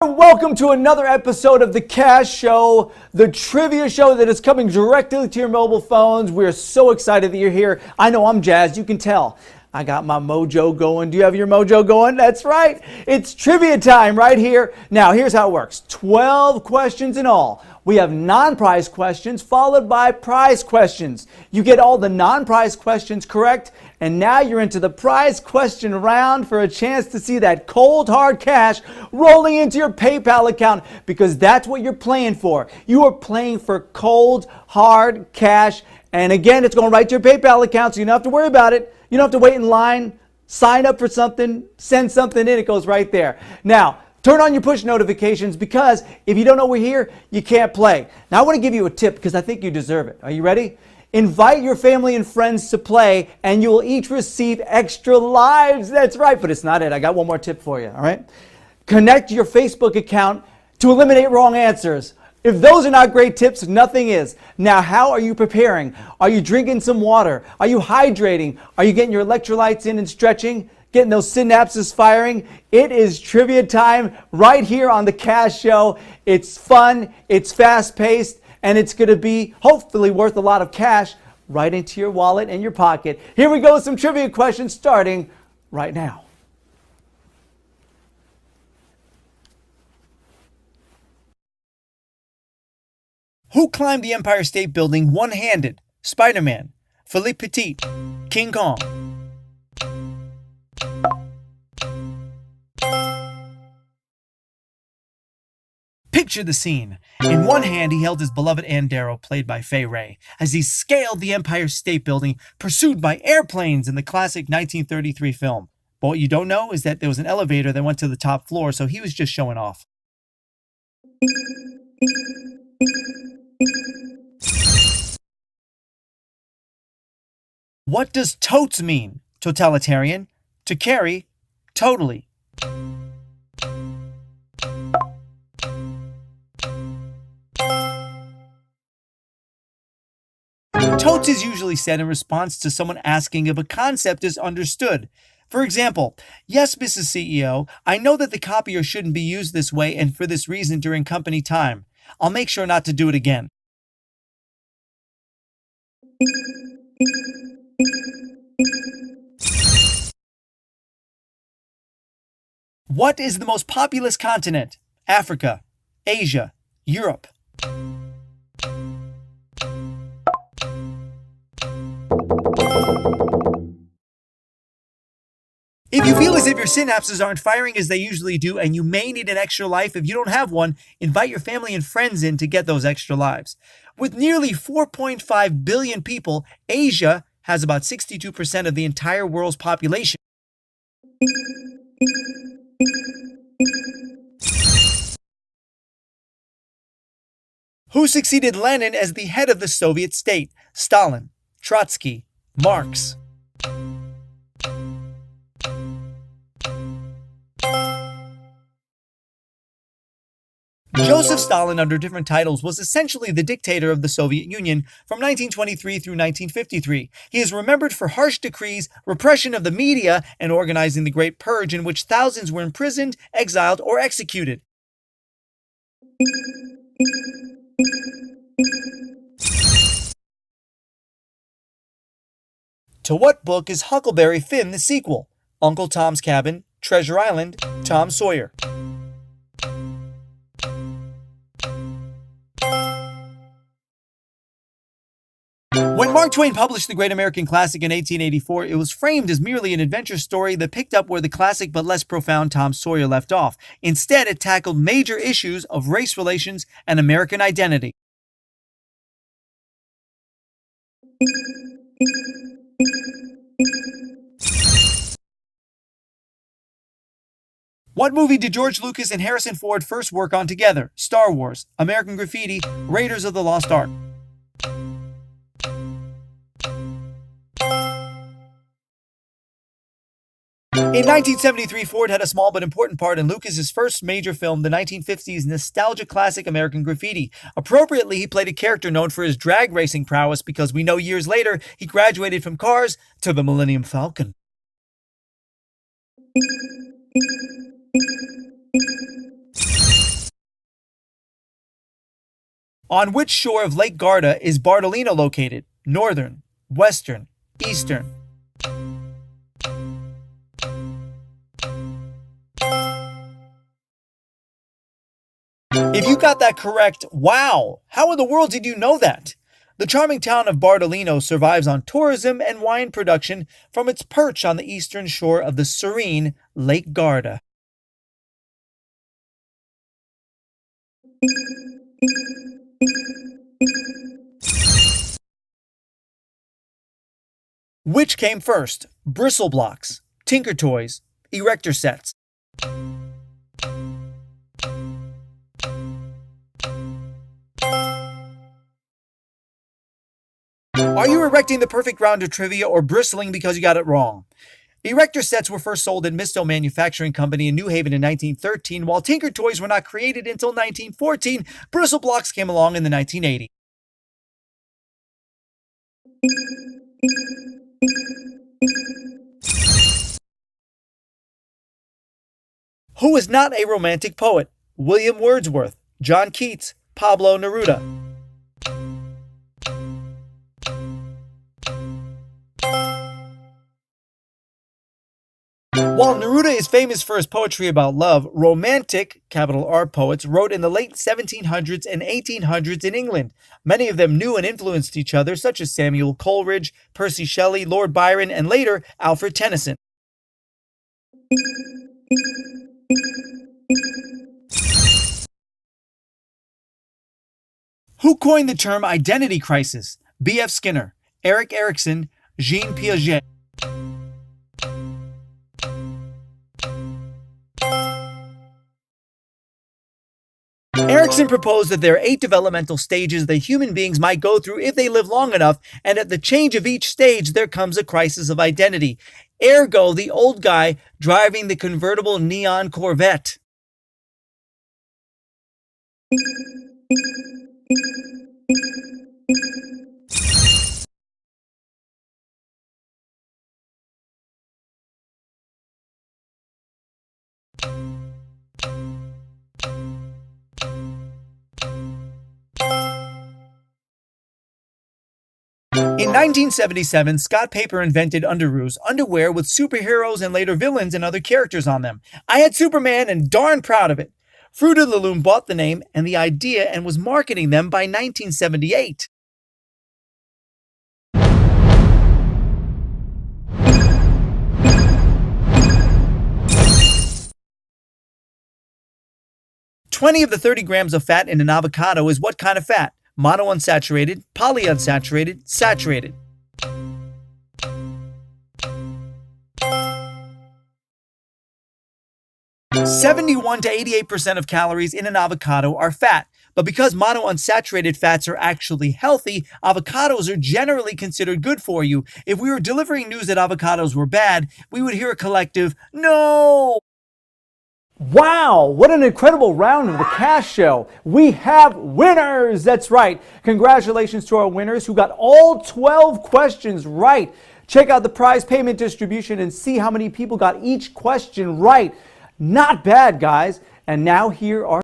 Welcome to another episode of The Cash Show, the trivia show that is coming directly to your mobile phones. We're so excited that you're here. I know I'm jazzed, you can tell. I got my mojo going. Do you have your mojo going? That's right. It's trivia time right here. Now, here's how it works. 12 questions in all. We have non-prize questions followed by prize questions. You get all the non-prize questions correct, and now you're into the prize question round for a chance to see that cold hard cash rolling into your PayPal account, because that's what you're playing for. You are playing for cold hard cash, and again, it's going right to your PayPal account, so you don't have to worry about it. You don't have to wait in line, sign up for something, send something in, it goes right there. Now, turn on your push notifications, because if you don't know we're here, you can't play. Now, I want to give you a tip because I think you deserve it. Are you ready? Invite your family and friends to play, and you will each receive extra lives. That's right, but it's not it. I got one more tip for you, all right? Connect your Facebook account to eliminate wrong answers. If those are not great tips, nothing is. Now, how are you preparing? Are you drinking some water? Are you hydrating? Are you getting your electrolytes in and stretching? Getting those synapses firing? It is trivia time right here on The Cash Show. It's fun, it's fast-paced, and it's going to be hopefully worth a lot of cash right into your wallet and your pocket. Here we go, some trivia questions starting right now. Who climbed the Empire State Building one-handed? Spider-Man, Philippe Petit, King Kong. Picture the scene. In one hand, he held his beloved Ann Darrow, played by Fay Wray, as he scaled the Empire State Building, pursued by airplanes in the classic 1933 film. But what you don't know is that there was an elevator that went to the top floor, so he was just showing off. What does totes mean? Totalitarian, to carry, totally. Totes is usually said in response to someone asking if a concept is understood. For example, yes, Mrs. CEO, I know that the copier shouldn't be used this way and for this reason during company time. I'll make sure not to do it again. What is the most populous continent? Africa, Asia, Europe. If you feel as if your synapses aren't firing as they usually do, and you may need an extra life if you don't have one, invite your family and friends in to get those extra lives. With nearly 4.5 billion people, Asia has about 62% of the entire world's population. Who succeeded Lenin as the head of the Soviet state? Stalin, Trotsky, Marx. Joseph Stalin, under different titles, was essentially the dictator of the Soviet Union from 1923 through 1953. He is remembered for harsh decrees, repression of the media, and organizing the Great Purge, in which thousands were imprisoned, exiled, or executed. To what book is Huckleberry Finn the sequel? Uncle Tom's Cabin, Treasure Island, Tom Sawyer. When Mark Twain published the great American classic in 1884, it was framed as merely an adventure story that picked up where the classic but less profound Tom Sawyer left off. Instead, it tackled major issues of race relations and American identity. What movie did George Lucas and Harrison Ford first work on together? Star Wars, American Graffiti, Raiders of the Lost Ark. In 1973, Ford had a small but important part in Lucas's first major film, the 1950s nostalgia classic American Graffiti. Appropriately, he played a character known for his drag racing prowess, because we know years later he graduated from cars to the Millennium Falcon. On which shore of Lake Garda is Bardolino located? Northern, western, eastern. If you got that correct, wow! How in the world did you know that? The charming town of Bardolino survives on tourism and wine production from its perch on the eastern shore of the serene Lake Garda. Which came first? Bristle blocks, Tinker Toys, Erector sets. Are you erecting the perfect round of trivia or bristling because you got it wrong? Erector sets were first sold at Misto Manufacturing Company in New Haven in 1913, while Tinker Toys were not created until 1914. Bristle blocks came along in the 1980s. Who is not a romantic poet? William Wordsworth, John Keats, Pablo Neruda. While Neruda is famous for his poetry about love, romantic, capital R, poets wrote in the late 1700s and 1800s in England. Many of them knew and influenced each other, such as Samuel Coleridge, Percy Shelley, Lord Byron, and later Alfred Tennyson. Who coined the term identity crisis? B.F. Skinner, Erik Erikson, Jean Piaget. Erikson proposed that there are 8 developmental stages that human beings might go through if they live long enough, and at the change of each stage, there comes a crisis of identity. Ergo, the old guy driving the convertible neon Corvette. In 1977, Scott Paper invented Underoos, underwear with superheroes and later villains and other characters on them. I had Superman and darn proud of it. Fruit of the Loom bought the name and the idea and was marketing them by 1978. "20 of the 30 grams of fat in an avocado is what kind of fat? Monounsaturated, polyunsaturated, saturated." "71 to 88% of calories in an avocado are fat, but because monounsaturated fats are actually healthy, avocados are generally considered good for you. If we were delivering news that avocados were bad, we would hear a collective, "No!" Wow, what an incredible round of the Cash Show. We have winners. That's right. Congratulations to our winners who got all 12 questions right. Check out the prize payment distribution and see how many people got each question right. Not bad, guys. And now here are